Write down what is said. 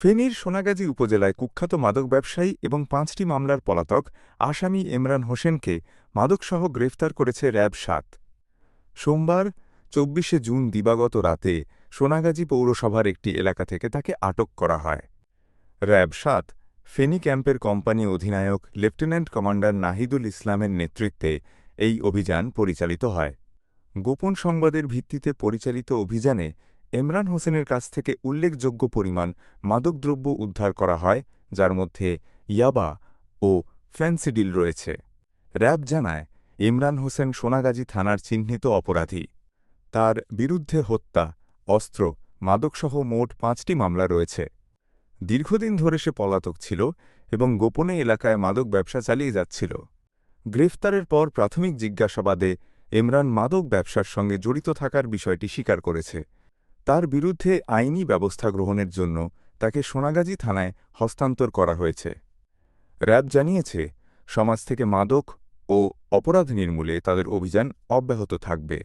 ফেনীর সোনাগাজী উপজেলায় কুখ্যাত মাদক ব্যবসায়ী এবং ৫টি মামলার পলাতক আসামি ইমরান হোসেনকে মাদকসহ গ্রেফতার করেছে র্যাব-৭। সোমবার ২৪শে জুন দিবাগত রাতে সোনাগাজী পৌরসভার একটি এলাকা থেকে তাকে আটক করা হয়। র্যাব-৭ ফেনী ক্যাম্পের কোম্পানি অধিনায়ক লেফটেন্যান্ট কমান্ডার নাহিদুল ইসলামের নেতৃত্বে এই অভিযান পরিচালিত হয়। গোপন সংবাদের ভিত্তিতে পরিচালিত অভিযানে ইমরান হোসেনের কাছ থেকে উল্লেখযোগ্য পরিমাণ মাদকদ্রব্য উদ্ধার করা হয়, যার মধ্যে ইয়াবা ও ফেনসিডিল রয়েছে। র্যাব জানায়, ইমরান হোসেন সোনাগাজী থানার চিহ্নিত অপরাধী। তার বিরুদ্ধে হত্যা, অস্ত্র, মাদকসহ মোট ৫টি মামলা রয়েছে। দীর্ঘদিন ধরে সে পলাতক ছিল এবং গোপনে এলাকায় মাদক ব্যবসা চালিয়ে যাচ্ছিল। গ্রেফতারের পর প্রাথমিক জিজ্ঞাসাবাদে ইমরান মাদক ব্যবসার সঙ্গে জড়িত থাকার বিষয়টি স্বীকার করেছে। তার বিরুদ্ধে আইনি ব্যবস্থা গ্রহণের জন্য তাকে সোনাগাজী থানায় হস্তান্তর করা হয়েছে। র্যাব জানিয়েছে, সমাজ থেকে মাদক ও অপরাধ নির্মূলে তাদের অভিযান অব্যাহত থাকবে।